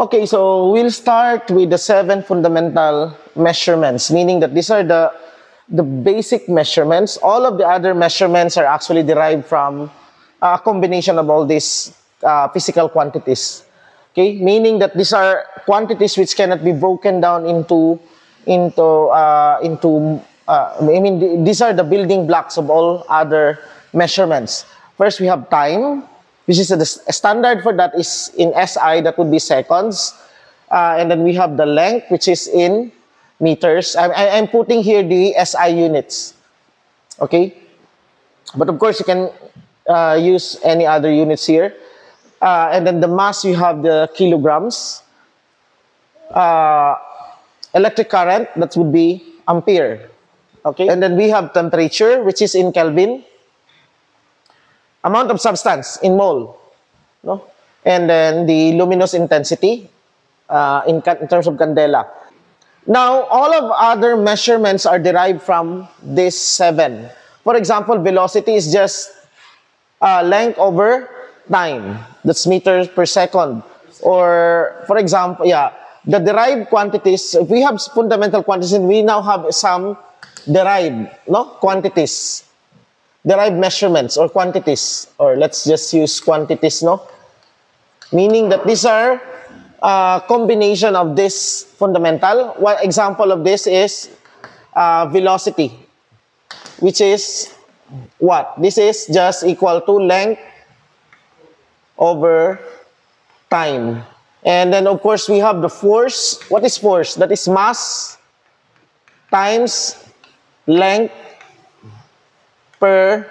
Okay, so we'll start with the 7 fundamental measurements, meaning that these are the basic measurements. All of the other measurements are actually derived from a combination of all these physical quantities. Okay, meaning that these are quantities which cannot be broken down these are the building blocks of all other measurements. First, we have time, which is a standard for that is in SI, that would be seconds. And then we have the length, which is in meters. I'm putting here the SI units. Okay? But of course, you can use any other units here. And then the mass, you have the kilograms. Electric current, that would be ampere. Okay? And then we have temperature, which is in Kelvin. Amount of substance in mole, no? And then the luminous intensity in terms of candela. Now, all of other measurements are derived from this 7. For example, velocity is just length over time. That's meters per second. Or, for example, the derived quantities, if we have fundamental quantities, and we now have some derived quantities. Derived measurements or quantities, or let's just use quantities, meaning that these are a combination of this fundamental. One example of this is velocity, which is what? This is just equal to length over time. And then, of course, we have the force. What is force? That is mass times length per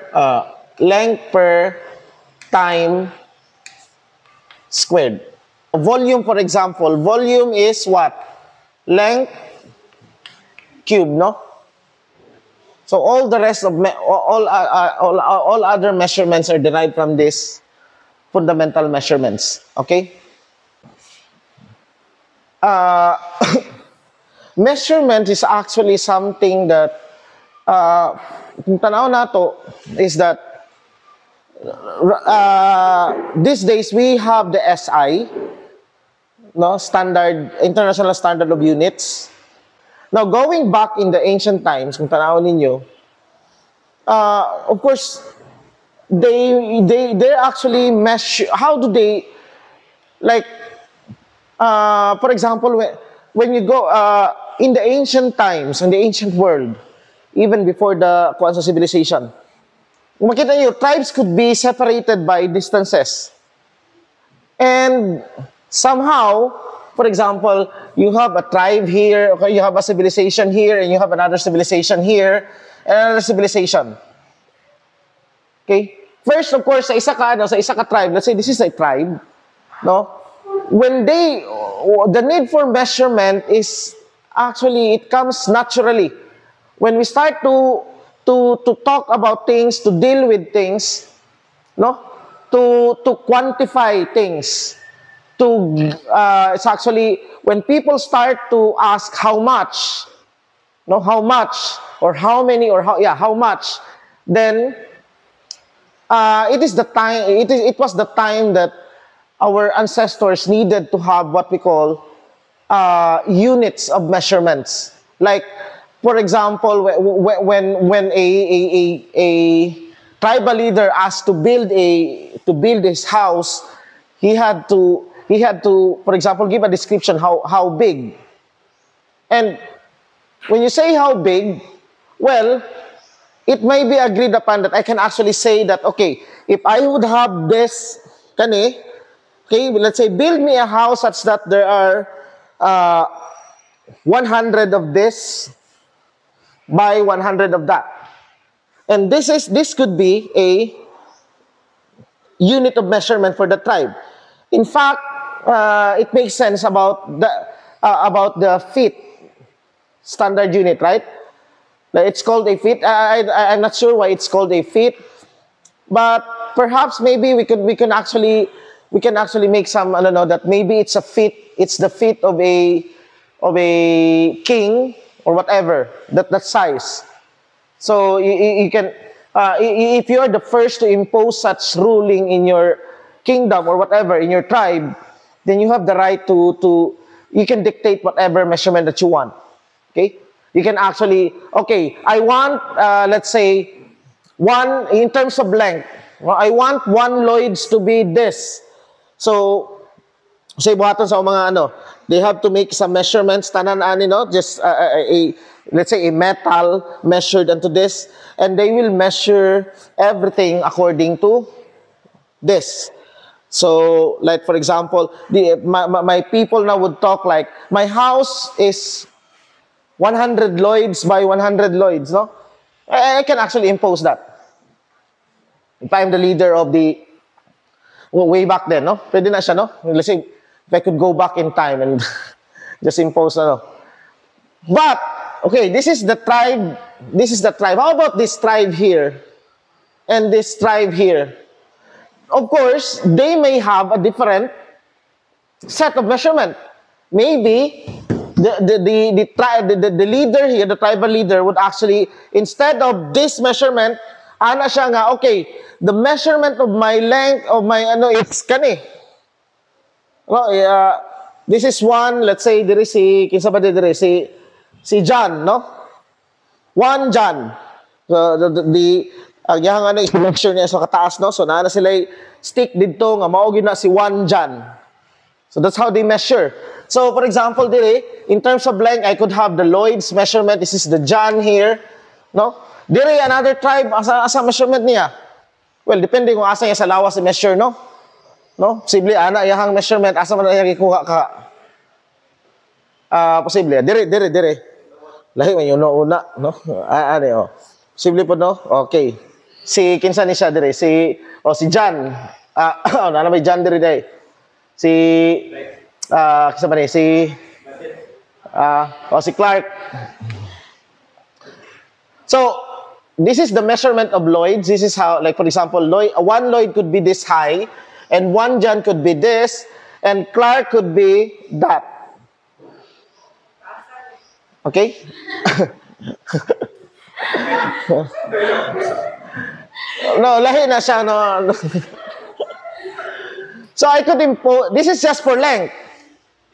time squared. Volume, for example, volume is what? Length cube, no? So all the rest of all other measurements are derived from these fundamental measurements. Okay? Measurement is actually something that kung tanaw nato is that these days we have the SI, standard, international standard of units. Now, going back in the ancient times, kung tanaw ninyo, of course, they actually measure. How do they, like, for example, when you go in the ancient times, in the ancient world, even before the Kwanzaa civilization, makita niyo, tribes could be separated by distances. And somehow, for example, you have a tribe here, okay, you have a civilization here, and you have another civilization here, and another civilization. Okay? First, of course, sa isa ka tribe, let's say this is a tribe, no? When the need for measurement is actually, it comes naturally. When we start to talk about things, to deal with things, to quantify things, it's actually when people start to ask how much, or how many, or how much, then it is the time. It was the time that our ancestors needed to have what we call units of measurements, like. For example, when a tribal leader asked to build his house, he had to, for example, give a description how big. And when you say how big, well, it may be agreed upon that I can actually say that, okay, if I would have this, okay, let's say build me a house such that there are 100 of this by 100 of that. And this could be a unit of measurement for the tribe. In fact, it makes sense about the feet standard unit, right? It's called a feet. I'm not sure why it's called a feet, but perhaps maybe we can actually make some, I don't know, that maybe it's a feet. It's the feet of a king or whatever that size. So you can, if you are the first to impose such ruling in your kingdom or whatever in your tribe, then you have the right to you can dictate whatever measurement that you want. Okay? You can actually, okay, I want, let's say, in terms of length, well, I want 1 Lloyd's to be this. So, say buhaton sa mga they have to make some measurements, tanan just let's say a metal measured into this, and they will measure everything according to this. So, like for example, my people now would talk like, my house is 100 Lloyd's by 100 Lloyd's, no? I can actually impose that. If I'm the leader of the, way back then, no? Pwede na siya, no? Let's say, if I could go back in time and just impose, But, okay, this is the tribe. How about this tribe here? And this tribe here? Of course, they may have a different set of measurement. Maybe the leader here, the tribal leader, would actually, instead of this measurement, ana siya nga, okay, the measurement of my length of my it's kani. This is one, let's say, diri kinsa ba diri si John, no? 1 John. So, ang yang i-measure niya sa kataas, no? So, na sila stick dito nga mao gyud na si 1 John. So, that's how they measure. So, for example, diri, in terms of length, I could have the Lloyd's measurement. This is the John here, no? Diri, another tribe, asa measurement niya? Well, depende kung asa niya sa lawas i-measure, no? No? Posible, ana, iyahang measurement, asa man niya ikuha ka? Posible, diri. Lahi man yun, una, no? Posible po, no? Okay. Kinsa ni siya diri? Si John. Nana may John diri day. Kinsa ba ni? Si Clark. So, this is the measurement of Lloyd's. This is how, like for example, 1 Lloyd could be this high, and 1 John could be this, and Clark could be that. Okay? No, lahi na siya, no. So I could impose, this is just for length.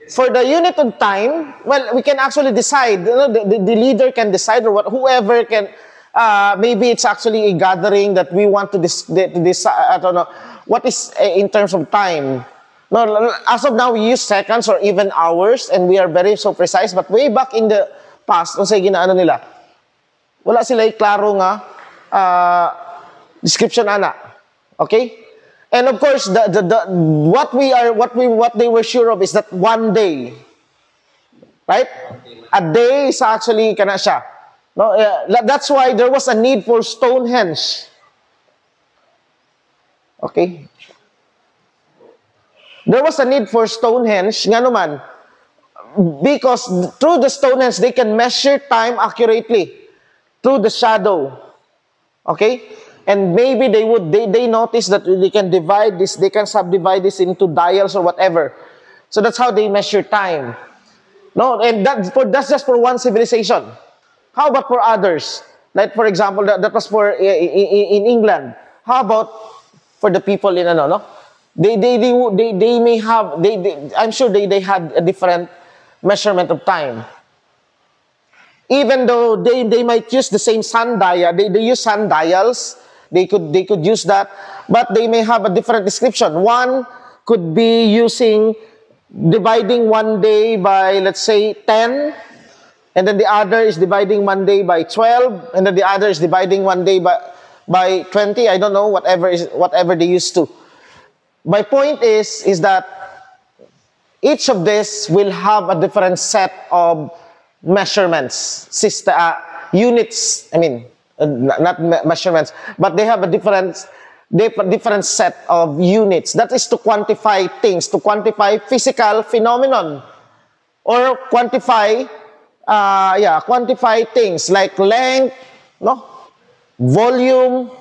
For the unit of time, well, we can actually decide, the leader can decide, or whoever can, maybe it's actually a gathering that we want to decide, I don't know, what is in terms of time. No, as of now, we use seconds or even hours, and we are very so precise, but way back in the past, kung sa ginaano nila, wala sila klaro nga description ana. Okay? And of course, what they were sure of is that one day, right? A day is actually kana siya. No, that's why there was a need for Stonehenge. Okay? There was a need for Stonehenge, nga naman, because through the Stonehenge, they can measure time accurately through the shadow. Okay? And maybe they notice that they can divide this, they can subdivide this into dials or whatever. So that's how they measure time. No, and that's just for one civilization. How about for others? Like for example, that was for in England. How about for the people in no? They may have I'm sure they had a different measurement of time. Even though they might use the same sundial, they use sundials. They could use that, but they may have a different description. One could be dividing one day by, let's say, 10, and then the other is dividing one day by 12, and then the other is dividing one day by 20. I don't know, whatever they used to. My point is that each of this will have a different set of measurements, units. I mean, not measurements, but they have a different set of units. That is to quantify things, to quantify physical phenomenon, or quantify things like length, no, volume,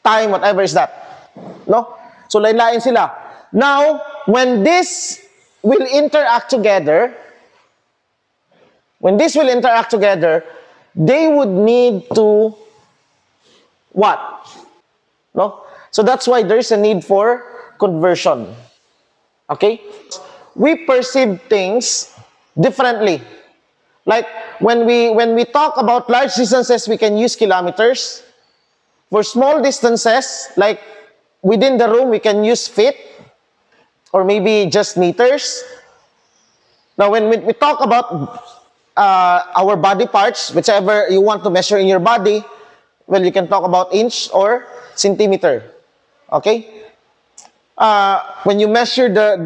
time, whatever is that, no. So lain-lain sila. Now, when this will interact together, they would need to what? No? So that's why there is a need for conversion. Okay? We perceive things differently. Like when we talk about large distances, we can use kilometers. For small distances, like within the room, we can use feet or maybe just meters. Now, when we talk about our body parts, whichever you want to measure in your body, well, you can talk about inch or centimeter. Okay? When you measure the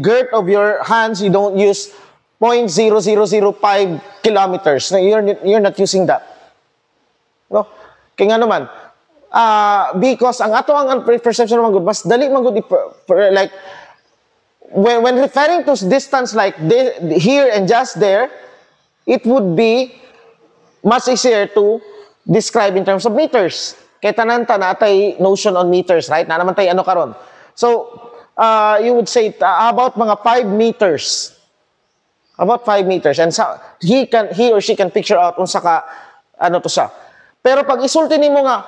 girth of your hands, you don't use 0.0005 kilometers. No, you're not using that. No? Kaya nga naman, because ang ato ang perception naman good, mas dali man good, like, when referring to distance like this, here and just there, it would be much easier to describe in terms of meters. Kaya tanan-tana tay notion on meters, right? Na naman tay ano karon. So, you would say, about mga 5 meters. About 5 meters. And he or she can picture out unsa ka, ano to siya. Pero pag isulti nimo nga,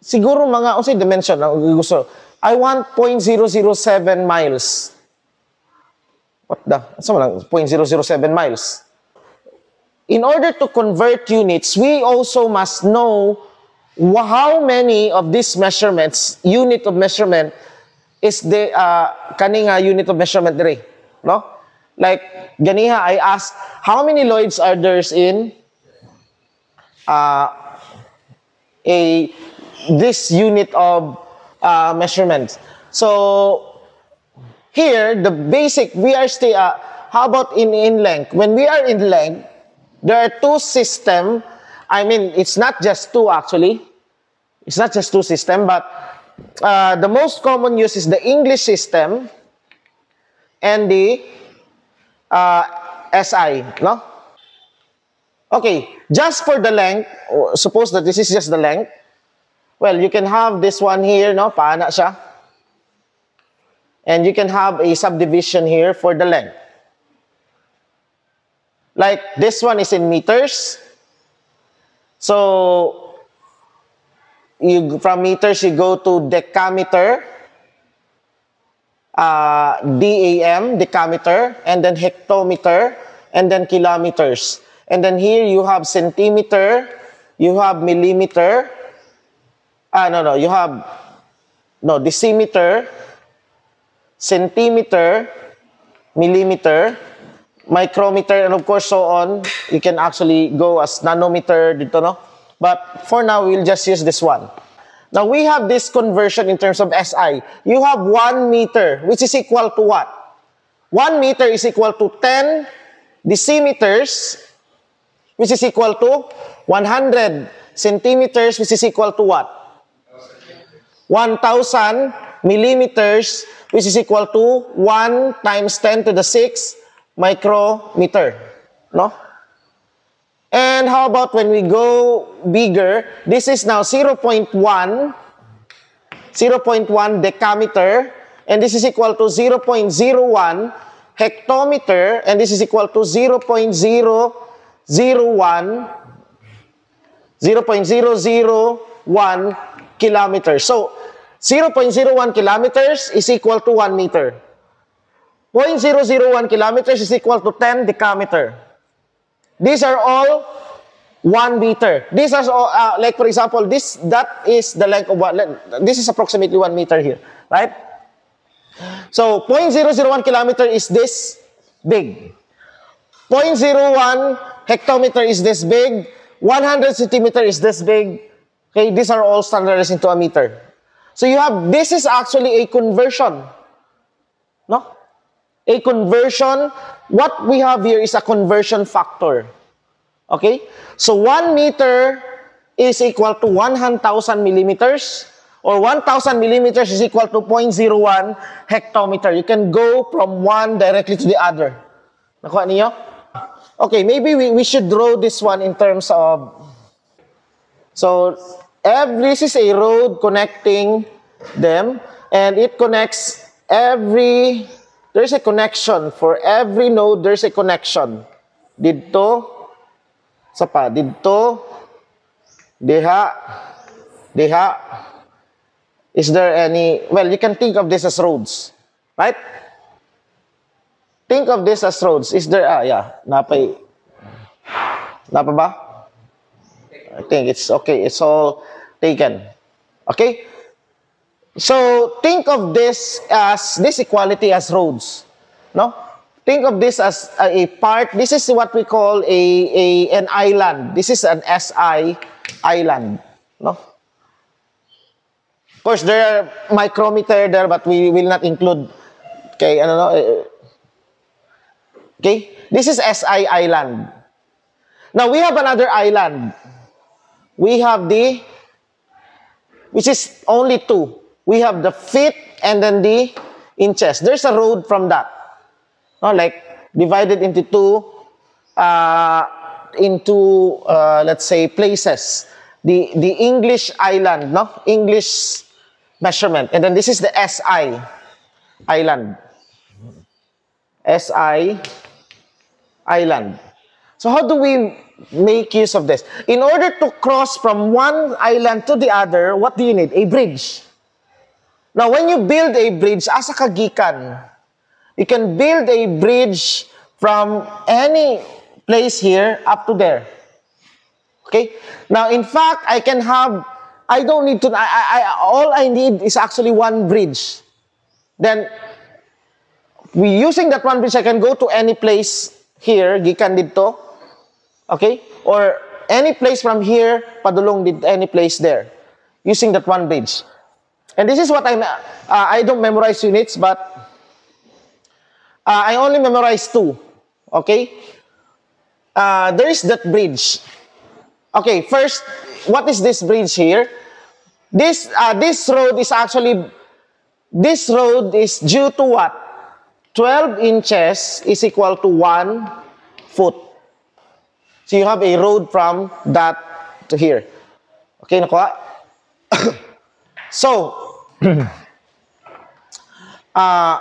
siguro mga, unsay dimension, gusto, I want 0.007 miles. What the? Asa mo lang, 0.007 miles. In order to convert units, we also must know how many of these measurements, unit of measurement, is the kaning unit of measurement dire. No? Like, ganiha, I asked, how many Lloyds are there in this unit of measurement? So, here, the basic, we are still, how about in length? When we are in length, there are 2 systems. I mean, it's not just 2 actually. It's not just 2 systems, but the most common use is the English system and the SI, no? Okay, just for the length, suppose that this is just the length. Well, you can have this one here, no? Paana siya. And you can have a subdivision here for the length. Like this one is in meters. So, from meters, you go to decameter, DAM, decameter, and then hectometer, and then kilometers. And then here you have centimeter, you have millimeter, you have, decimeter, centimeter, millimeter, micrometer, and of course so on. You can actually go as nanometer dito, no? But for now, we'll just use this one. Now, we have this conversion in terms of SI. You have 1 meter, which is equal to what? 1 meter is equal to 10 decimeters, which is equal to 100 centimeters, which is equal to what? 1,000 millimeters, which is equal to 1 times 10 to the 6 micrometer. No? And how about when we go bigger? This is now 0.1 decameter, and this is equal to 0.01 hectometer, and this is equal to 0.001 kilometers. So, 0.01 kilometers is equal to 1 meter. 0.001 kilometers is equal to 10 decameter. These are all 1 meter. These are all, like for example, that is the length of this is approximately 1 meter here, right? So 0.001 kilometer is this big. 0.01 hectometer is this big. 100 centimeter is this big. Okay, these are all standardized into a meter. So you have, this is actually a conversion. No? A conversion. What we have here is a conversion factor. Okay? So 1 meter is equal to 100,000 millimeters, or 1,000 millimeters is equal to 0.01 hectometer. You can go from one directly to the other. Nakuha niyo? Okay, maybe we should draw this one in terms of, so this is a road connecting them, and it connects there's a connection. For every node, there's a connection. Dito, sapa, dito, diha. Is there any, well, you can think of this as roads, right? Think of this as roads. Is there, yeah, napa ba? I think it's okay. It's all taken. Okay? So, think of this as, this equality as roads. No? Think of this as a part. This is what we call an island. This is an SI island. No? Of course, there are micrometer there, but we will not include. Okay, I don't know. Okay? This is SI island. Now, we have another island. We have the, which is only 2. We have the feet and then the inches. There's a road from that. No, like divided into 2, let's say, places. The English island, no? English measurement. And then this is the SI island. SI island. So how do we make use of this? In order to cross from one island to the other, what do you need? A bridge. Now, when you build a bridge, asa kagikan, you can build a bridge from any place here up to there. Okay? Now, in fact, I can have, I don't need to, all I need is actually one bridge. Then, using that one bridge, I can go to any place here, gikan dito, okay? Or any place from here, padulong dito, any place there, using that one bridge. And this is what I don't memorize units, but I only memorize 2, okay? There is that bridge. Okay, first, what is this bridge here? This road is actually, this road is due to what? 12 inches is equal to 1 foot. So you have a road from that to here. Okay, nakuha? So, now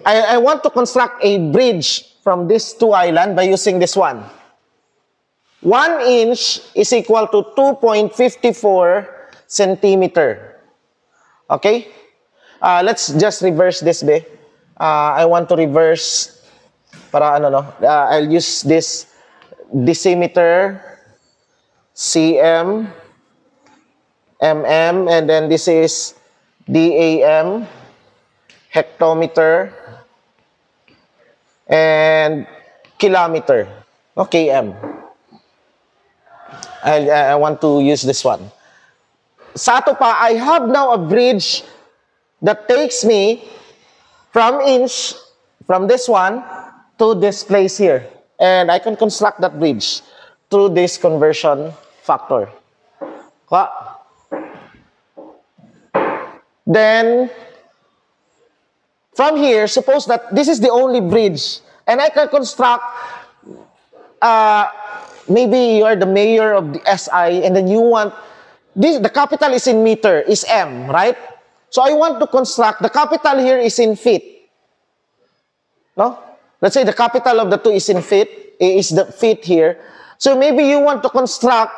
I want to construct a bridge from these 2 islands by using this one. 1 inch is equal to 2.54 centimeter. Okay? Let's just reverse this, be. I want to reverse para ano no. I'll use this decimeter, cm, mm, and then this is DAM, hectometer, and kilometer, no, km. I want to use this one. Sa ato pa, I have now a bridge that takes me from inch, from this one, to this place here. And I can construct that bridge through this conversion factor. Then, from here, suppose that this is the only bridge, and I can construct, maybe you are the mayor of the SI, and then you want, this, the capital is in meter, is M, right? So I want to construct, the capital here is in feet. No? Let's say the capital of the 2 is in feet, is the feet here. So maybe you want to construct,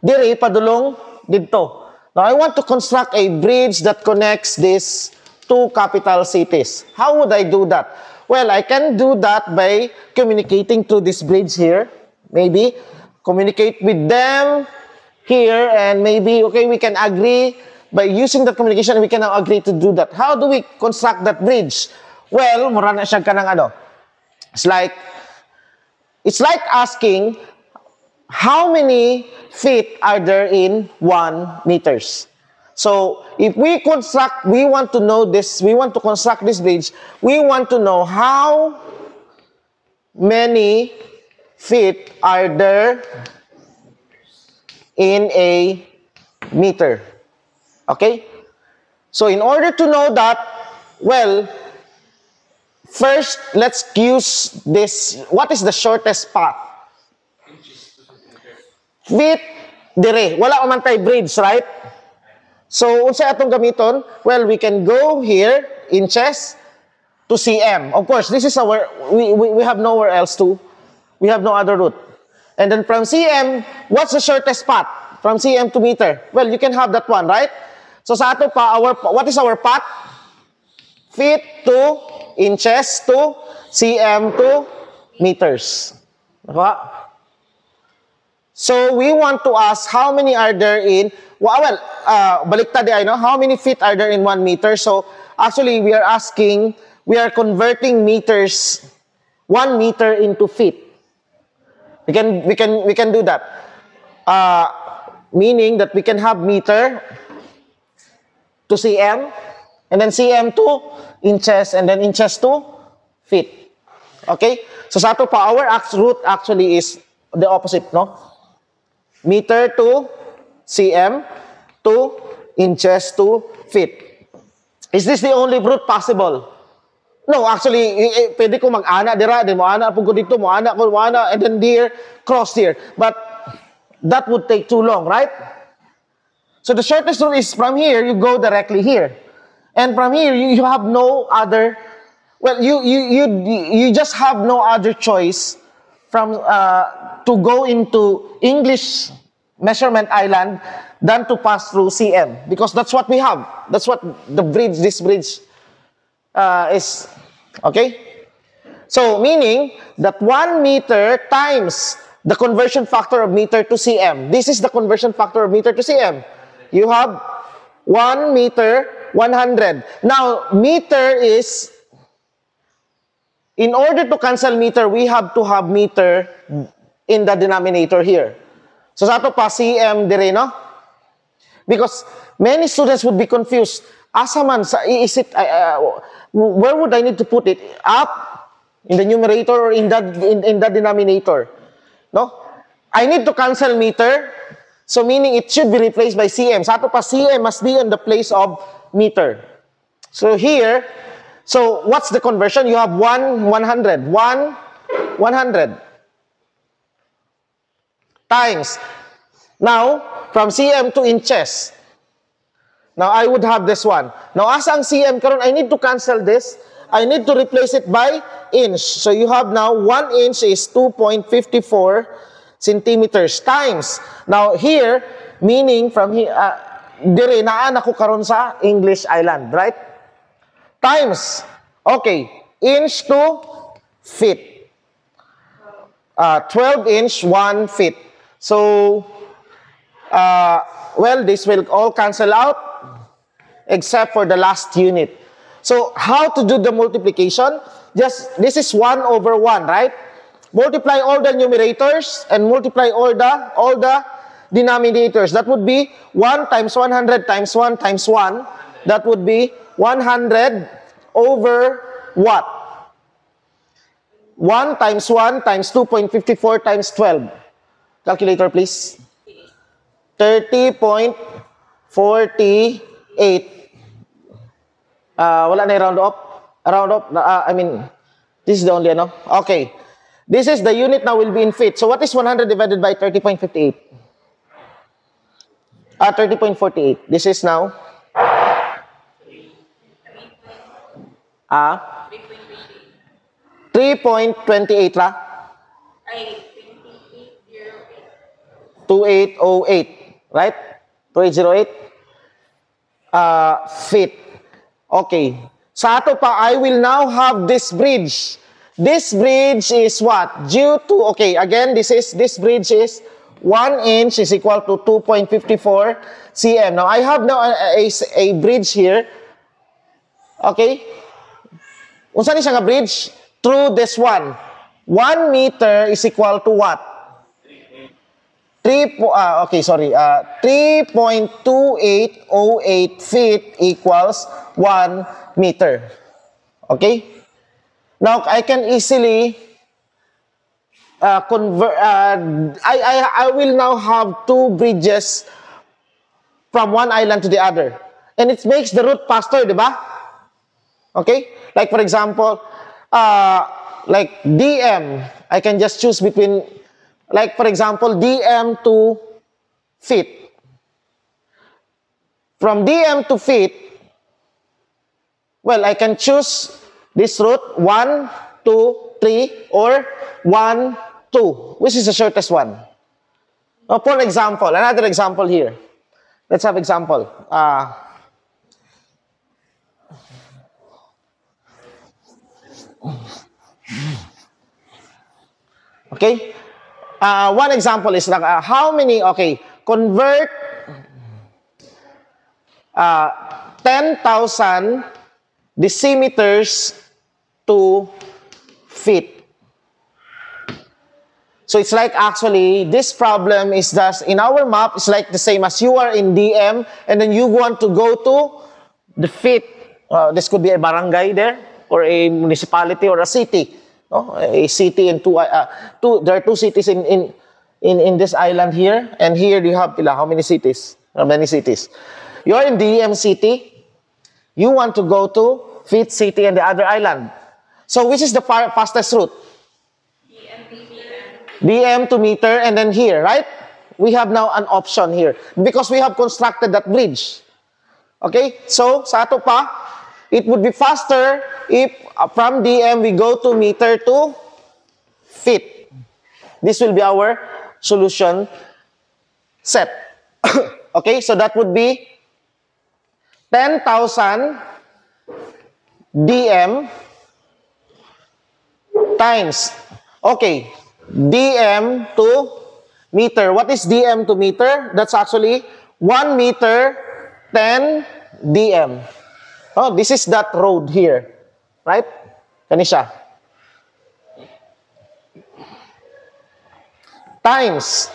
dire, padulong, dito. Now, I want to construct a bridge that connects these 2 capital cities. How would I do that? Well, I can do that by communicating through this bridge here. Maybe communicate with them here, and maybe, okay, we can agree by using that communication, we can now agree to do that. How do we construct that bridge? Well, mura na siya ka ng ano. It's like asking, how many feet are there in 1 meters? So, if we construct, we want to know this, we want to construct this bridge, we want to know how many feet are there in a meter. Okay? So, in order to know that, well, first, let's use this. What is the shortest path? Feet, dire. Wala man tayo bridge, right? So, unsa atong gamiton? Well, we can go here, inches, to cm. Of course, this is our, we have nowhere else to. We have no other route. And then from cm, what's the shortest path? from cm to meter. Well, you can have that one, right? So sa ato pa, what is our path? Feet to inches to cm to meters. Nakuha? So we want to ask how many are there in, well, baliktad ay, no? How many feet are there in 1 meter? So actually we are asking, we are converting meters, 1 meter into feet. We can do that. Meaning that we can have meter to cm, and then cm to inches, and then inches to feet. Okay? So sa ato pa, our root actually is the opposite, no? Meter to cm to inches to feet. Is this the only root possible? No, actually, pwede ko mag-ana dira, then mo-ana po ko dito, mo-ana, and then there, cross here. But that would take too long, right? So the shortest route is from here, you go directly here. And from here, you have no other, well, you just have no other choice from to go into English measurement island than to pass through CM, because that's what we have. That's what the bridge, this bridge is. Okay? So, meaning that 1 meter times the conversion factor of meter to cm. This is the conversion factor of meter to cm. You have 1 meter, 100. Now, meter is, in order to cancel meter, we have to have meter in the denominator here. So, sa ato pa, cm dire, no? Because many students would be confused. Asa man, is it, where would I need to put it? Up in the numerator or in the denominator? No? I need to cancel meter. So meaning it should be replaced by cm. Sa ato pa, cm must be in the place of meter. So here, so what's the conversion? You have 100. 100 times. Now, from cm to inches. Now, I would have this one. Now, as ang cm karon, I need to cancel this. I need to replace it by inch. So, you have now 1 inch is 2.54 centimeters times. Now, here, meaning from here, dire naan ako karon sa English island, right? Times. Okay. Inch to feet. 12 inch, 1 feet. So, well, this will all cancel out except for the last unit. So, how to do the multiplication? Just, this is 1 over 1, right? Multiply all the numerators and multiply all the denominators. That would be 1 times 100 times 1 times 1. That would be 100 over what? 1 times 1 times 2.54 times 12. Calculator, please. 30.48. Wala na round up. Round up. I mean, this is the only ano. Okay. This is the unit now will be in feet. So what is 100 divided by 30.58? 30.48. This is now 3.28 ra? 2808. Right? 2808 feet. Okay. Sa ato pa, I will now have this bridge. This bridge is what? Due to, okay, again, this bridge is 1 inch is equal to 2.54 cm. Now, I have now a bridge here. Okay? Unsa ni siya nga bridge? Through this one. 1 meter is equal to what? 3.2808 feet equals 1 meter. Okay? Now, I can easily convert, I will now have 2 bridges from one island to the other. And it makes the route faster, di ba? Okay? Like, for example, like DM, I can just choose between, like, for example, DM to feet. From DM to feet, well, I can choose this route, 1, 2, 3, or 1, 2. Which is the shortest one? Now, for example, another example here. Let's have example. Okay? One example is like, how many, okay, convert 10,000 decimeters to feet. So it's like actually, this problem is just, in our map, it's like the same as you are in DM, and then you want to go to the feet. This could be a barangay there, or a municipality, or a city. No? A city and there are two cities in this island here, and here you have how many cities? Many cities. You are in DM city, you want to go to Feet City and the other island. So which is the fastest route? DM to meter, and then here, right? We have now an option here because we have constructed that bridge. Okay? So, sa ato pa, it would be faster if from DM we go to meter to feet. This will be our solution set. Okay? So, that would be 10,000 DM times, okay, DM to meter. What is DM to meter? That's actually 1 meter, 10 DM. Oh, this is that road here. Right? Kanisha. Times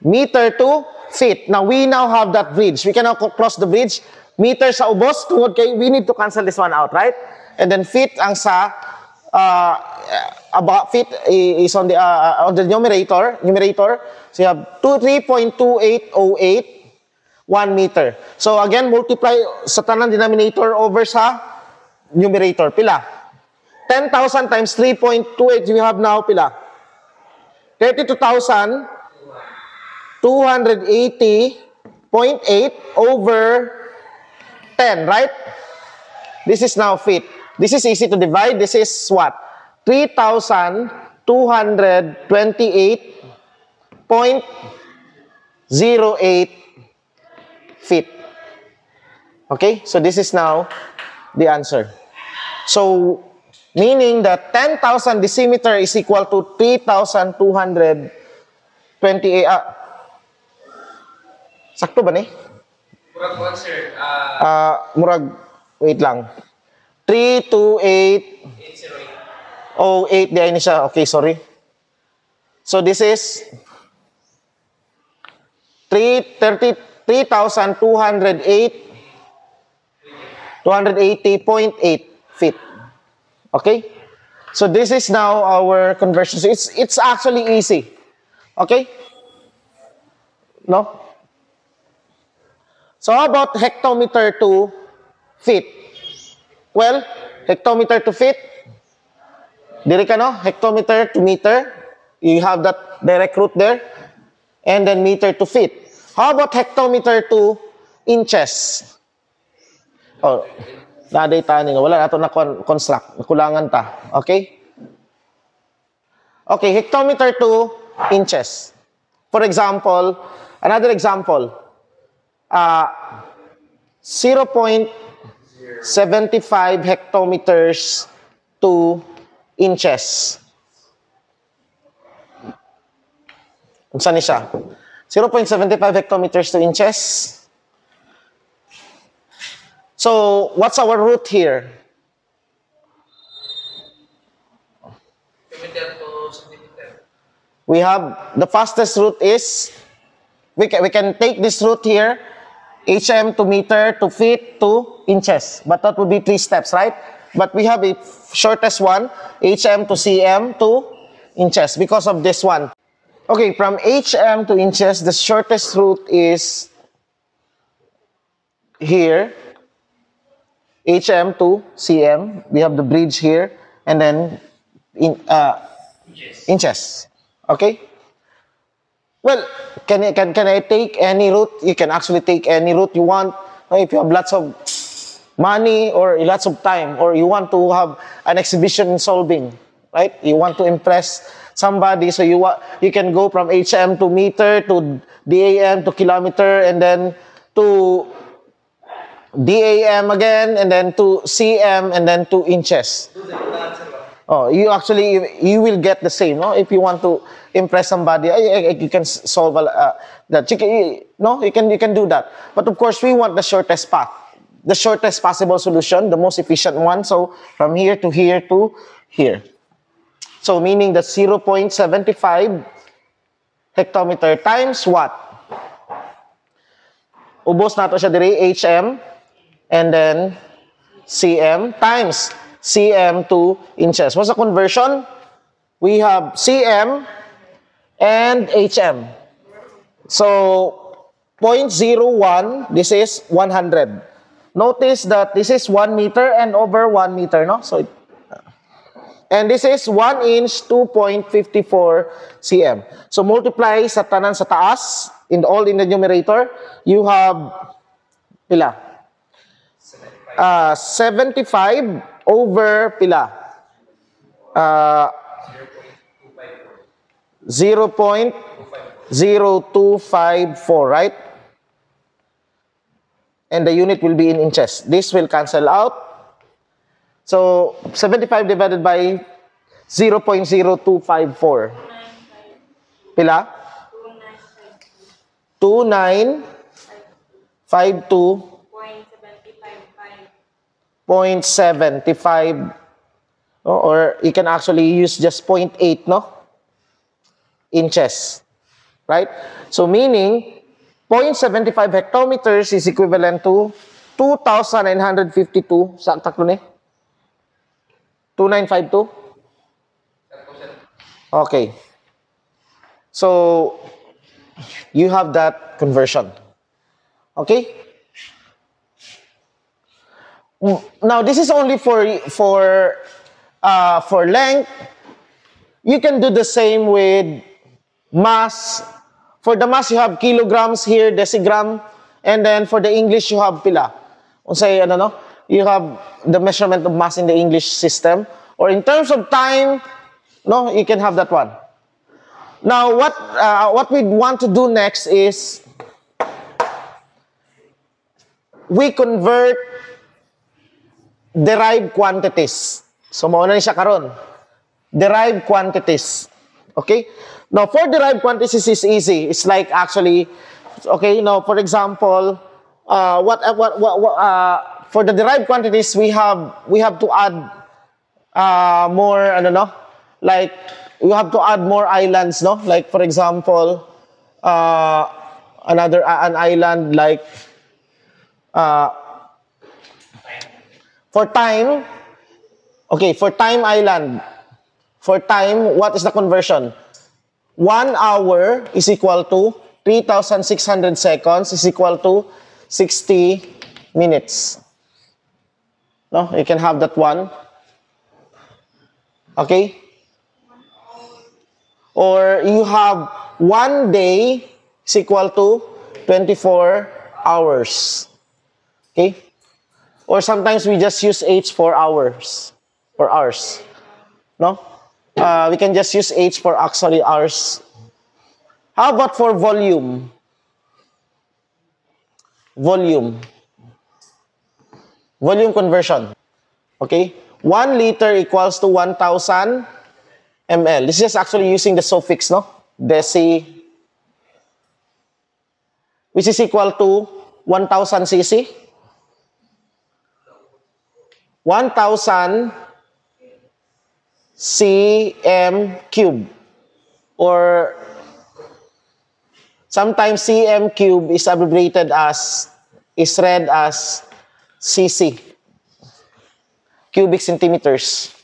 meter to feet. Now, we now have that bridge. We can now cross the bridge. Meter sa ubos, tungod kay, we need to cancel this one out, right? And then feet ang sa about feet is on the numerator. So you have 3.2808 1 meter. So again, multiply sa tanang denominator over sa numerator. Pila? 10,000 times 3.28, we have now pila? 32,280.8 over 10, right? This is now feet. This is easy to divide. This is what? 3,228.08 feet. Okay? So this is now the answer. So, meaning that 10,000 decimeter is equal to 3,228. Sakto ba ni? Murag mo, sir. Murag, wait lang. 328.08. Di ay ni siya. Okay, sorry. So this is 3,280.8 feet. Okay? So this is now our conversion. So it's actually easy. Okay? No? So how about hectometer to feet? Well, hectometer to feet. Diri ka no? Hectometer to meter. You have that direct route there. And then meter to feet. How about hectometer to inches? Oh, naday tani nga. Wala nato na construct. Nakulangan ta. Okay? Okay, hectometer to inches. For example, another example. 0.75 hectometers to inches. Saan siya? 0.75 hectometers to inches. So, what's our route here? We have, the fastest route is, we can take this route here, HM to meter to feet to inches. But that would be 3 steps, right? But we have a shortest one, HM to CM to inches because of this one. Okay, from HM to inches, the shortest route is here, HM to CM. We have the bridge here, and then inches. Okay? Well, can I take any route? You can actually take any route you want. If you have lots of money or lots of time, or you want to have an exhibition in solving, right? You want to impress somebody, so you can go from HM to meter to DAM to kilometer, and then to DAM again, and then to CM, and then to inches. Oh, you will get the same, no? If you want to impress somebody, you can solve that. You can do that. But of course, we want the shortest path, the shortest possible solution, the most efficient one. So from here to here to here. So meaning that 0.75 hectometer times what? Ubos nato siya diri, HM, and then CM times CM to inches. What's the conversion? We have CM and HM. So 0.01, this is 100. Notice that this is 1 meter and over 1 meter, no? So and this is 1 inch, 2.54 cm. So multiply sa tanan sa taas, all in the numerator, you have pila? 75 over pila? 0.0254, right? And the unit will be in inches. This will cancel out. So 75 divided by 0.0254. Pila? 2952.75. Or you can actually use just 0.8, no? Inches. Right? So meaning 0.75 hectometers is equivalent to 2,952. Sakta ko ni? 2952? Okay. So, you have that conversion. Okay? Now, this is only for length. You can do the same with mass. For the mass, you have kilograms here, decigram, and then for the English, you have pila. Unsay ano no? You have the measurement of mass in the English system. Or in terms of time, no, you can have that one. Now, what we want to do next is we convert derived quantities. So, mauna ni siya karon. Derived quantities. Okay? Now, for derived quantities is easy. It's like actually, okay, now, for example, for the derived quantities, we have to add more, I don't know, like, we have to add more islands, no? Like, for example, an island like, for time, okay, for time island, for time, what is the conversion? 1 hour is equal to 3,600 seconds is equal to 60 minutes. No, you can have that one. Okay? Or you have 1 day is equal to 24 hours. Okay? Or sometimes we just use H for hours. For hours. No? We can just use H for actually hours. How about for volume? Volume. Volume conversion. Okay? 1 liter equals to 1,000 ml. This is actually using the suffix, no? Deci, which is equal to 1,000 cc. 1,000 cm cube. Or sometimes cm cube is abbreviated as, is read as cc. Cubic centimeters.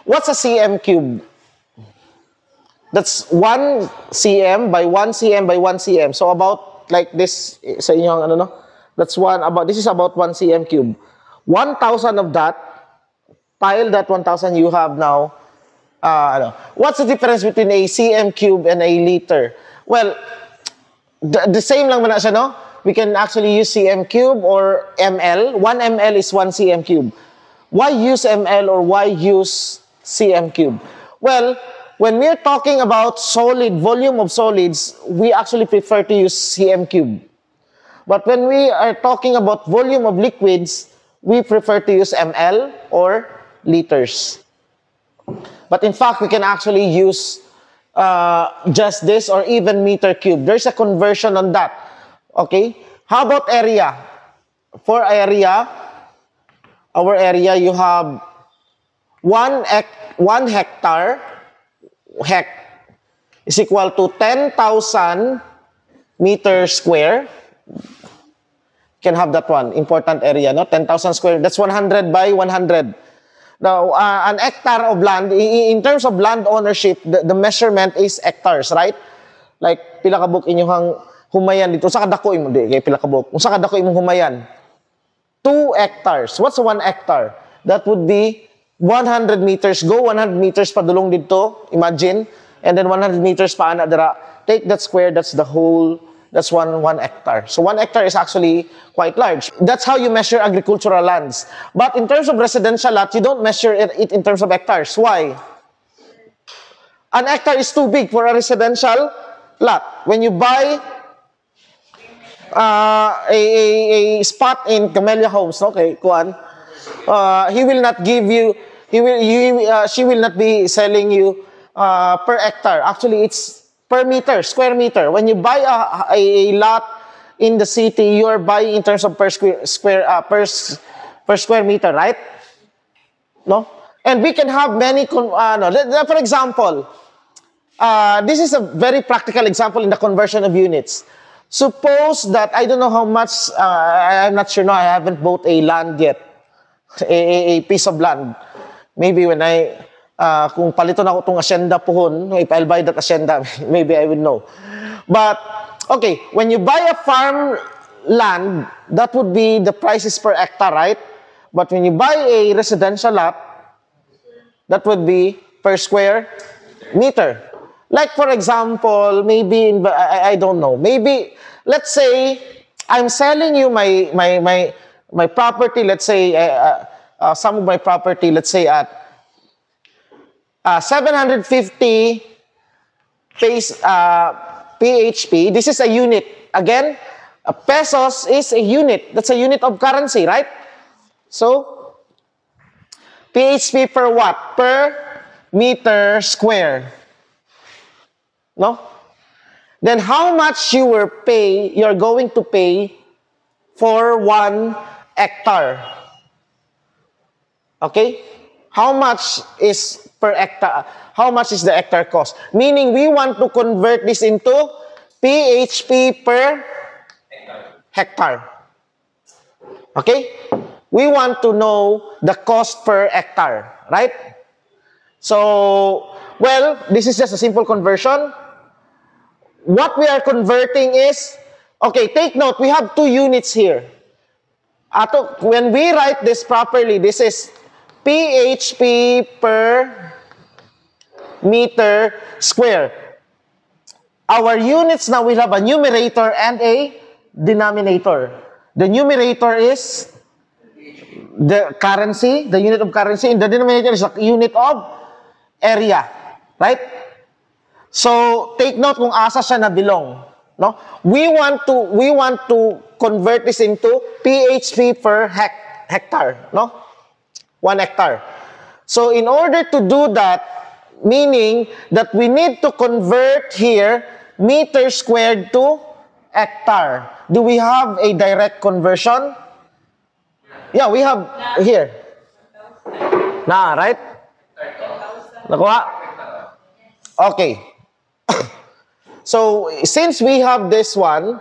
What's a cm cube? That's 1 cm by 1 cm by 1 cm. So about like this sa inyong ano no? That's this is about 1 cm cube. 1,000 of that, pile that 1,000 you have now. What's the difference between a cm cube and a liter? Well, the same lang man siya, no? We can actually use cm cube or ml. 1 ml is 1 cm cube. Why use ml or why use cm cube? Well, when we're talking about solid, volume of solids, we actually prefer to use cm cube. But when we are talking about volume of liquids, we prefer to use ml or liters. But in fact, we can actually use just this or even meter cube. There's a conversion on that. Okay? How about area? For area, our area, you have 1 hectare, hect, is equal to 10,000 meters square. Can have that one, important area, no? 10,000 square, that's 100 by 100. Now, an hectare of land, in terms of land ownership, the measurement is hectares, right? Like, pila ka buk inyong humayan dito. Sa kadako imo, di, kay pila ka buk. Sa kadako imong humayan. 2 hectares. What's 1 hectare? That would be 100 meters. Go 100 meters padulong dito, imagine. And then 100 meters pa ana dira. Take that square, that's the whole, that's 1 hectare. So 1 hectare is actually quite large. That's how you measure agricultural lands. But in terms of residential lot, you don't measure it in terms of hectares. Why? An hectare is too big for a residential lot. When you buy a spot in Camellia Homes, okay, Kuan, he will not give you, she will not be selling you per hectare. Actually, it's per meter, square meter. When you buy a lot in the city, you are buying in terms of per square meter, right? No? And we can have many, for example, this is a very practical example in the conversion of units. Suppose that, I don't know how much, I'm not sure, no, I haven't bought a land yet, a piece of land. Maybe when kung palito na ako itong asyenda pohon, if I'll buy that asyenda, maybe I will know. But, okay, when you buy a farm land, that would be the prices per hectare, right? But when you buy a residential lot, that would be per square meter. Like, for example, maybe, I don't know, maybe, let's say, I'm selling you my property, let's say, some of my property, let's say at 750 PHP. This is a unit. Again, pesos is a unit. That's a unit of currency, right? So, PHP per what? Per meter square. No? Then how much you're going to pay for 1 hectare? Okay? How much is per hectare? How much is the hectare cost? Meaning we want to convert this into PHP per hectare. Okay? We want to know the cost per hectare, right? So, well, this is just a simple conversion. What we are converting is, okay, take note, we have 2 units here. When we write this properly, this is PHP per meter square. Our units now will have a numerator and a denominator. The numerator is the currency, the unit of currency, and the denominator is the unit of area, right? So take note kung asa siya nabilong, no? We want to convert this into PHP per hectare, no? 1 hectare. So in order to do that, meaning that we need to convert here meter squared to hectare. Do we have a direct conversion? Yeah, we have here. Right? Nakuha? Okay. So, since we have this one,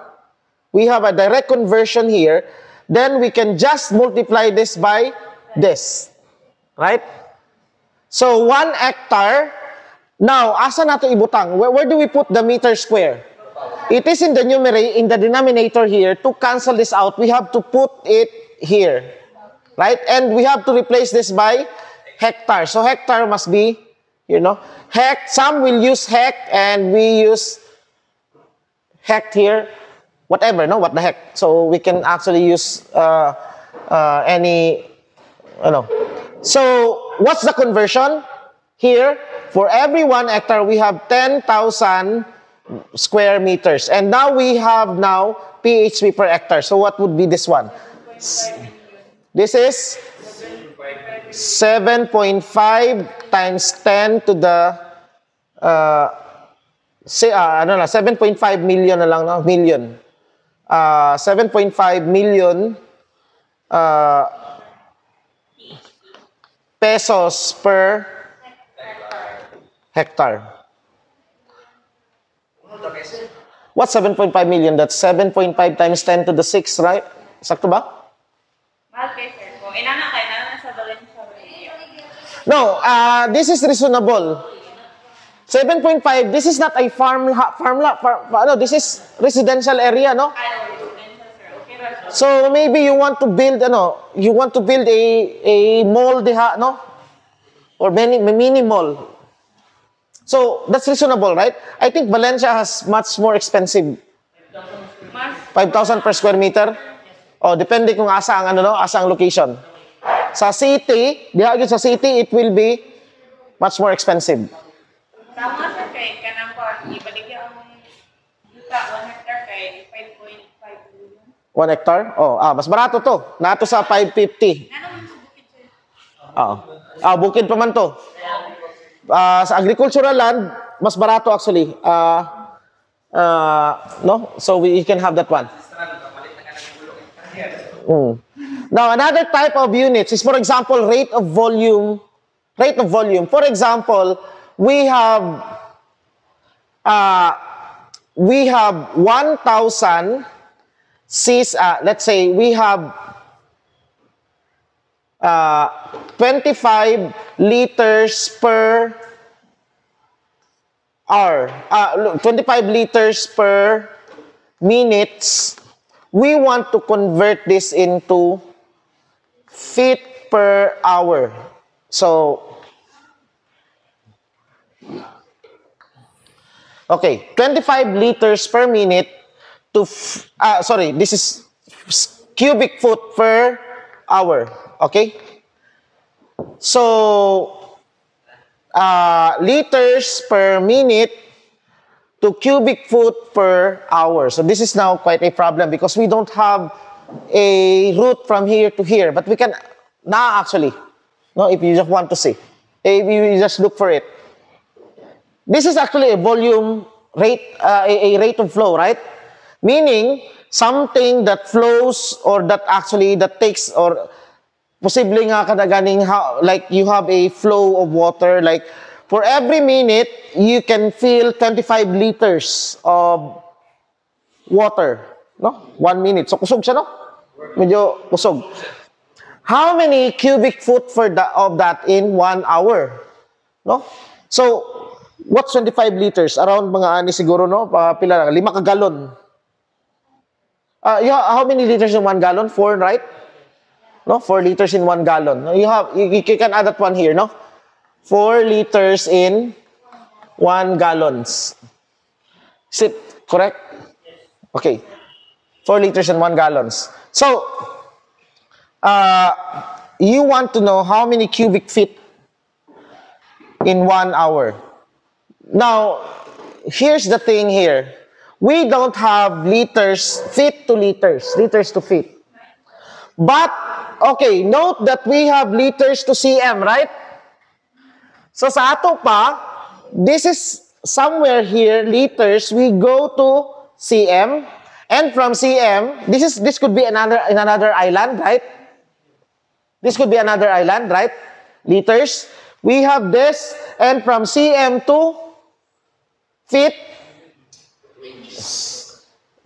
we have a direct conversion here, then we can just multiply this by this. Right? So, 1 hectare. Now, asa nato ibutang? Where do we put the meter square? It is in the numerator, in the denominator here. To cancel this out, we have to put it here. Right? And we have to replace this by hectare. So, hectare must be, some will use hect, and we use hect here, whatever, no? What the heck? So we can actually use any, So, what's the conversion? Here, for every 1 hectare, we have 10,000 square meters. And now we have PHP per hectare. So, what would be this one? This is 7.5 times 10 to the 7.5 million na lang, no? Million. 7.5 million pesos per hectare. What's 7.5 million? That's 7.5 times 10 to the 6, right? Sakto ba? Mahal kayo, sir. Kung inana kayo, nasa Valencia Radio. No, this is reasonable. 7.5, this is not a this is residential area, no? I know, residential, sir. Okay ba, sir? So maybe you want to build a mall diha, no? Or mini mall. So that's reasonable, right? I think Valencia has much more expensive. Mas, 5,000 per square meter. Oh, depende kung asa ang asa ang location. Sa city, sa city it will be much more expensive. tama, sir, kay kanang ko, ibaligyan ang yuta, 1 hectare kay 5.5 million. 1 hectare? Oh, mas barato to. Nato sa 550. Ano man sa bukid, sir? Bukid pa man to. Sa agricultural land, mas barato actually. No? So we can have that one. Now, another type of units is, for example, rate of volume. Rate of volume. For example, we have 1,000 let's say we have 25 liters per hour. 25 liters per minutes. We want to convert this into feet per hour. So, okay, 25 liters per minute to, this is cubic foot per hour. Okay? So, liters per minute to cubic foot per hour. So this is now quite a problem because we don't have a route from here to here. But we can, actually, no, if you just want to see. If you just look for it. This is actually a volume rate, a rate of flow, right? Meaning, something that flows or that takes, or possibly nga kadaganing, like you have a flow of water, like for every minute, you can fill 25 liters of water. No? 1 minute. So, kusog siya, no? Medyo kusog. How many cubic foot of that in 1 hour? No? So, what's 25 liters? Around mga siguro, no? Pila lang, 5 ka galon. How many liters in 1 gallon? 4, right? No? 4 liters in 1 gallon. You can add that one here, no? 4 liters in 1 gallons. Is it correct? Okay. 4 liters in 1 gallons. So, you want to know how many cubic feet in 1 hour. Now, here's the thing here. We don't have liters, feet to liters to feet. But, okay, note that we have liters to cm, right? So sa ato pa, this is somewhere here, liters, we go to cm, and from cm, this could be another island, right? This could be another island, right? Liters. We have this, and from cm to feet.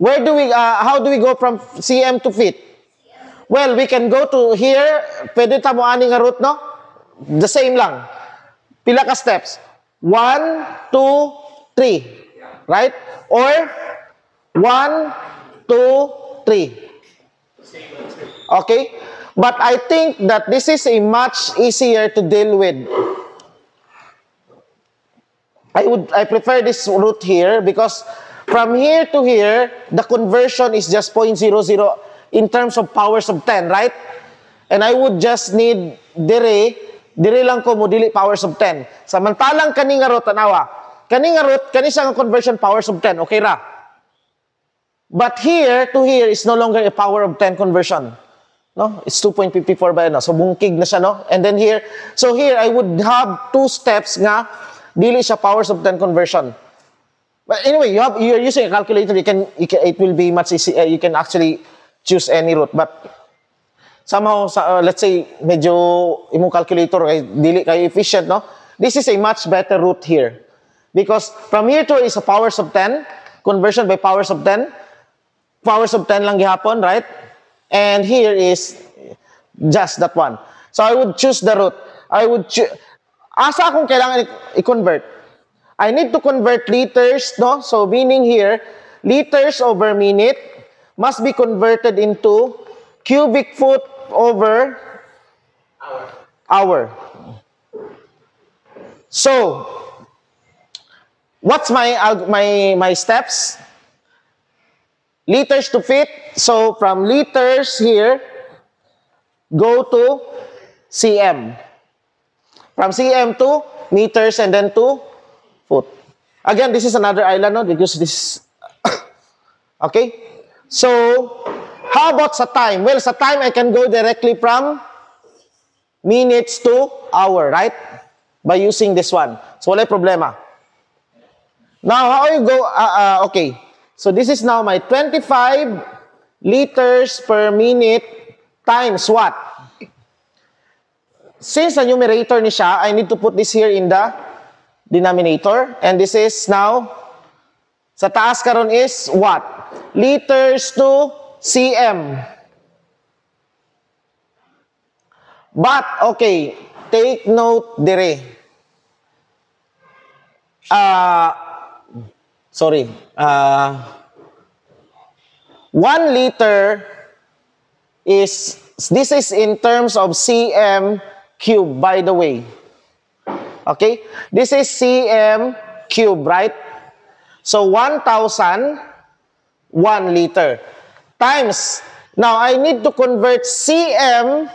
How do we go from cm to feet? Well, we can go to here, pwede tamo ani nga route, no? The same lang. Pila ka steps? 1, 2, 3. Right? Or 1, 2, 3. Okay? But I think that this is a much easier to deal with. I prefer this route here because from here to here, the conversion is just 0.00 in terms of powers of 10, right? And I would just need dire diri lang ko mo dili powers of 10. Samantalang kani nga root tanawa. Kani nga root kani siya nga conversion powers of 10. Okay ra. But here to here is no longer a power of 10 conversion. No? It's 2.54 by ano. So bungkig na siya, no? And then here, so here I would have two steps nga dili siya powers of 10 conversion. But anyway, you're using a calculator, it will be much easy. You can actually choose any root. But somehow, let's say, medyo imong calculator kay dili kay efficient, no? This is a much better route here. Because from here to is a powers of 10, conversion by powers of 10. Powers of 10 lang gihapon, right? And here is just that one. So I would choose the root. Asa akong kailangan i-convert? I need to convert liters, no? So meaning here, liters over minute must be converted into cubic foot over hour. So, what's my steps? Liters to feet. So from liters here, go to cm. From cm to meters and then to foot. Again, this is another island, no? Because this okay? So, how about sa time? Well, sa time, I can go directly from minutes to hour, right? By using this one. So, wala problema. Now, how you go? Okay. So, this is now my 25 liters per minute times what? Since the numerator ni siya, I need to put this here in the denominator. And this is now, sa taas karon is what? Liters to cm. But, okay, take note dire. Sorry. 1 liter is, this is in terms of cm cube, by the way. Okay? This is cm cube, right? So, 1,000, 1 liter. Times, now I need to convert cm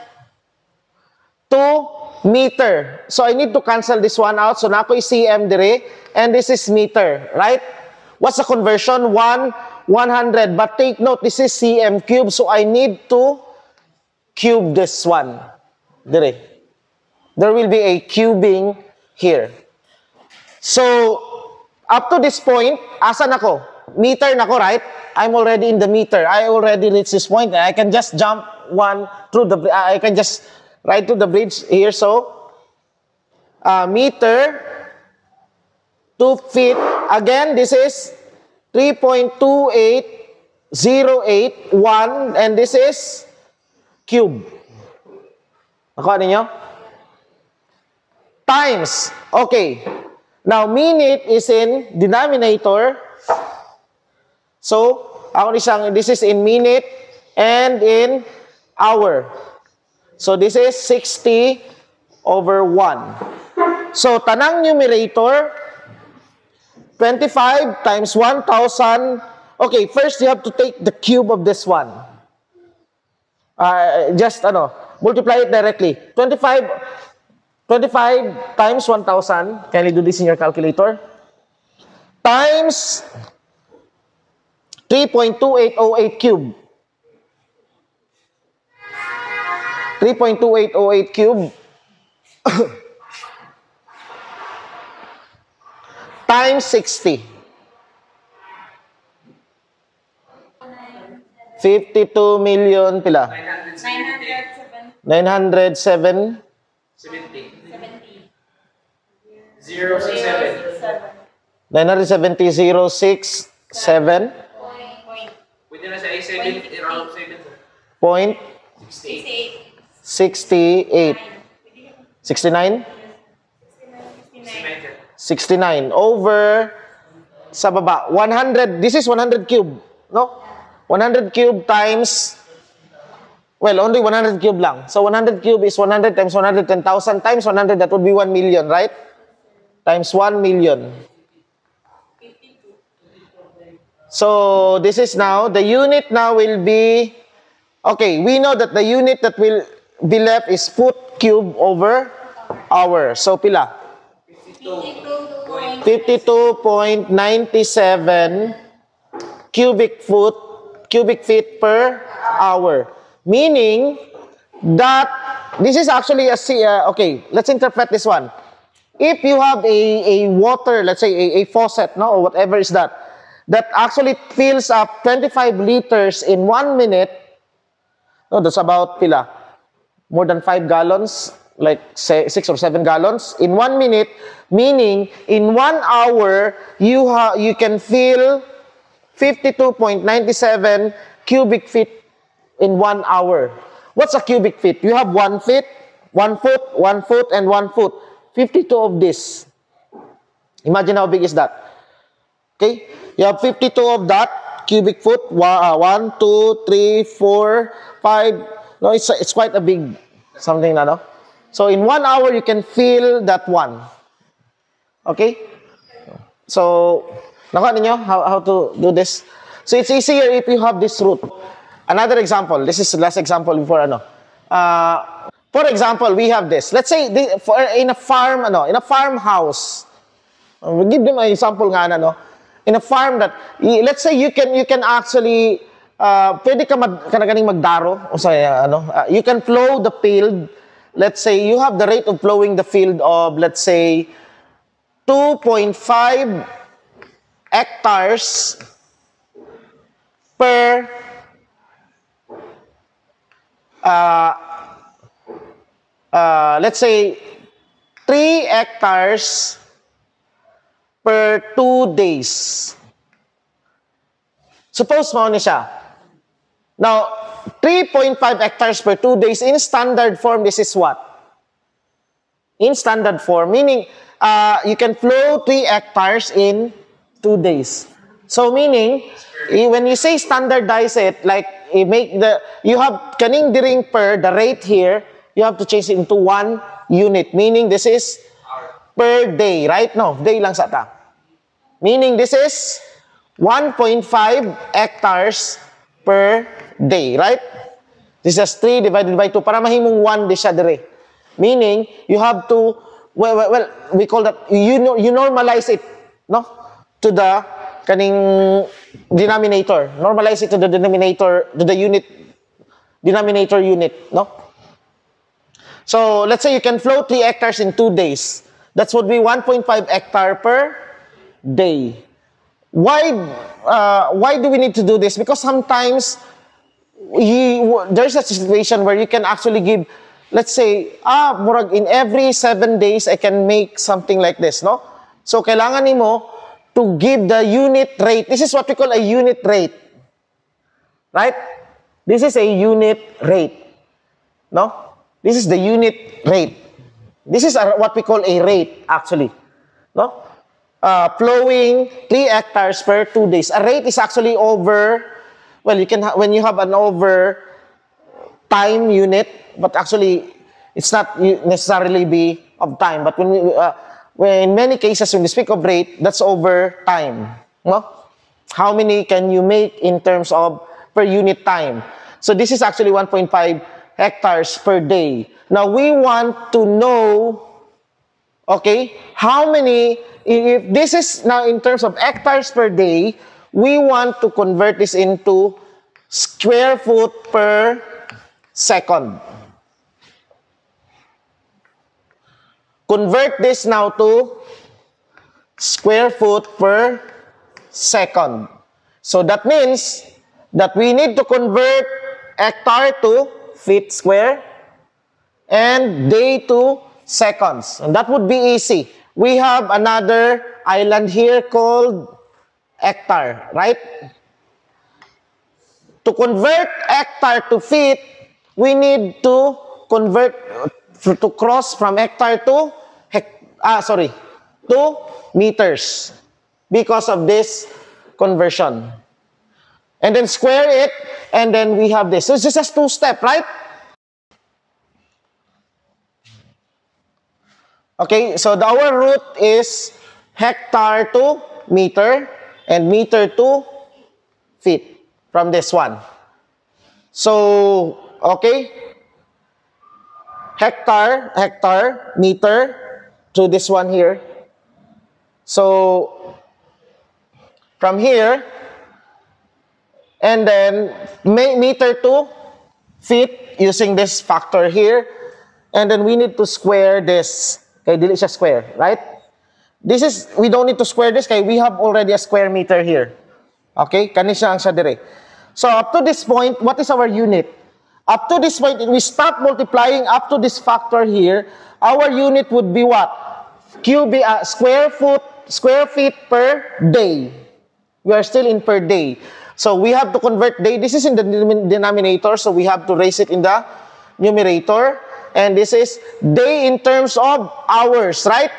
to meter. So, I need to cancel this one out. So, nako is cm dire, and this is meter, right? What's the conversion? 100. But take note, this is cm cube, so I need to cube this one. Dire. There will be a cubing here. So, up to this point, asan ako? Meter na ko, right? I'm already in the meter. I already reached this point. I can just jump one through the, I can just ride to the bridge here. So, meter, 2 feet. Again, this is 3.28081, and this is cube. Nakuha ninyo? Times. Okay. Now, minute is in denominator. So, this is in minute and in hour. So, this is 60 over 1. So, tanang numerator, 25 times 1,000. Okay, first you have to take the cube of this one. Multiply it directly. 25 times 1,000. Can you do this in your calculator? Times 3.2808 cube. 3.2808 cube. Times 60. 52 million pila? 907. 70. 970,067. Pwede na siya ay 7, around 7. Point 68. 68. 69? 69 over sa baba 100. This is 100 cube, no? 100 cube times, well, only 100 cube lang. So 100 cube is 100 times 110,000 times 100. That would be 1 million, right? Times 1 million. So this is now, the unit now will be, okay, we know that the unit that will be left is foot cube over hour. hour. So, pila? 52.97 cubic feet per hour. Meaning that this is actually okay, let's interpret this one. If you have a water, let's say a faucet, no, or whatever is that actually fills up 25 liters in 1 minute, no, that's about pila, more than 5 gallons, like 6 or 7 gallons in 1 minute, meaning in 1 hour you can fill 52.97 cubic feet in 1 hour. What's a cubic feet? You have 1 foot, 1 foot, 1 foot, and 1 foot. 52 of this. Imagine how big is that. Okay? You have 52 of that cubic foot. 1, 2, 3, 4, 5. No, it's quite a big something, no? So in 1 hour, you can fill that one. Okay? So, nakuha ninyo how to do this? So it's easier if you have this root. Another example. This is the last example before ano. For example, we have this. Let's say in a farm, in a farmhouse. We'll give them an example nga na, no? In a farm that, let's say you can actually, pwede ka ganing magdaro, o saya, you can plow the field. Let's say you have the rate of plowing the field of, let's say, 2.5 hectares per let's say 3 hectares per 2 days. Suppose mo ni siya. Now, 3.5 hectares per 2 days in standard form, this is what? In standard form, meaning you can flow 3 hectares in 2 days. So meaning, when you say standardize it, like you have kaning diring per, the rate here, you have to change it into 1 unit. Meaning this is per day, right? No, day lang sa ta. Meaning this is 1.5 hectares per day, right? This is 3 divided by 2. Para mahimong 1 di siya dire. Meaning, you have to, well, we call that, you normalize it, no? To the kaning denominator. Normalize it to the denominator, to the unit, denominator unit, no? So, let's say you can flow 3 hectares in 2 days. That's would be 1.5 hectare per day. Why do we need to do this? Because sometimes there's a situation where you can actually give, let's say, murag in every 7 days I can make something like this, no? So kailangan nimo to give the unit rate. This is what we call a unit rate. Right? This is a unit rate. No? This is the unit rate. This is what we call a rate actually. No? Plowing 3 hectares per 2 days. A rate is actually over, well, you can when you have an over time unit, but actually it's not necessarily be of time. But when in many cases when we speak of rate, that's over time. No? How many can you make in terms of per unit time? So this is actually 1.5 hectares per day. Now we want to know, okay, how many. If this is now in terms of hectares per day, we want to convert this into square foot per second. Convert this now to square foot per second. So that means that we need to convert hectare to feet square and day to seconds. And that would be easy. We have another island here called hectare, right? To convert hectare to feet, we need to convert, to cross from hectare to, to meters because of this conversion. And then square it, and then we have this. So it's just 2-step, right? Okay, so our root is hectare to meter and meter to feet from this one. So, okay. hectare, meter, to this one here. So, from here, and then meter to feet using this factor here. And then we need to square this. Okay, dili siya square, right? This is, we don't need to square this because we have already a square meter here. Okay, kani siya ang siya dire. So, up to this point, what is our unit? Up to this point, if we stop multiplying up to this factor here, our unit would be what? Square feet per day. We are still in per day. So we have to convert day. This is in the denominator, so we have to raise it in the numerator. And this is day in terms of hours, right?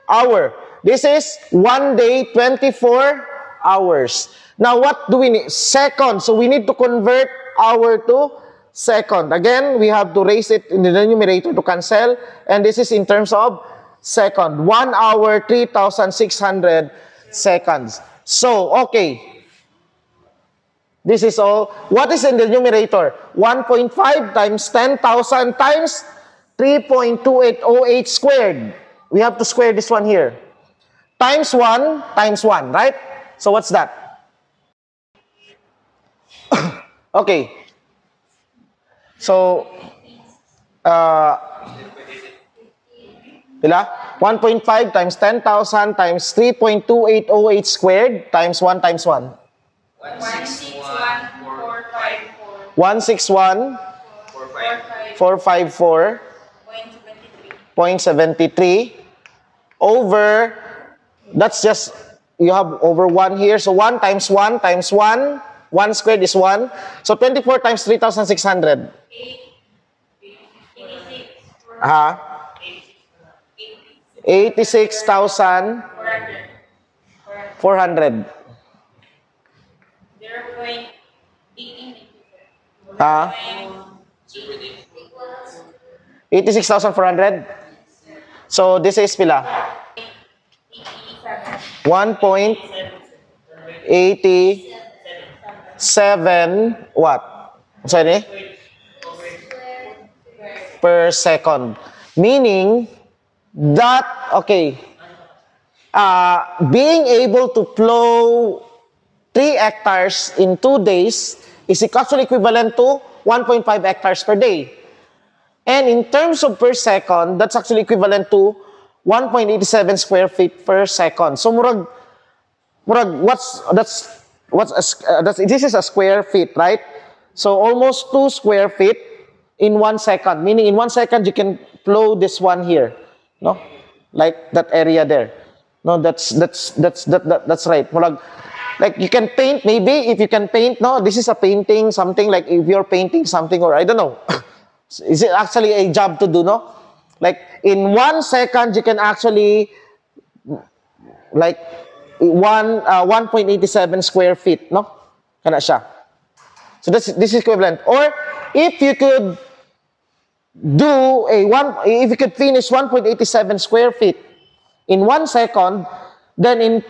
Hour. This is 1 day, 24 hours. Now what do we need? Second. So we need to convert hour to second. Again, we have to raise it in the numerator to cancel. And this is in terms of second. 1 hour, 3,600 seconds. So, okay. This is all. What is in the numerator? 1.5 times 10,000 times 3.2808 squared. We have to square this one here. Times 1 times 1, right? So, what's that? Okay. So, Pila? 1.5 times 10,000 times 3.2808 squared times 1 times 1. 161,454. 161,454.73 over, that's just, you have over 1 here. So 1 times 1 times 1. 1 squared is 1. So 24 times 3,600. 86,400. 86,400. So this is pila? 1.87 what? Sorry? Per second. Meaning that, okay, being able to plow 3 hectares in 2 days is actually equivalent to 1.5 hectares per day. And in terms of per second, that's actually equivalent to 1.87 square feet per second. So murag this is a square feet, right? So almost 2 square feet in 1 second. Meaning in 1 second you can plow this one here, no? Like that area there. No, that's right. Murag, like you can paint, maybe if you can paint, no, this is a painting, something like if you're painting something, or I don't know. Is it actually a job to do, no? Like in 1 second you can actually like 1.87 square feet, no? Kana siya. So this is equivalent. Or if you could do if you could finish 1.87 square feet in 1 second, then in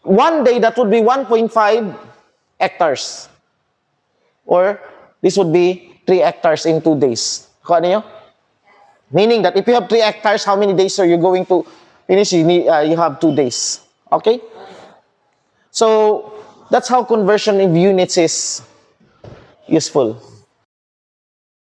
1 day that would be 1.5 hectares. Or this would be 3 hectares in 2 days. Kuha niyo? Meaning that if you have 3 hectares, how many days are you going to finish? You have 2 days. Okay? So, that's how conversion of units is useful.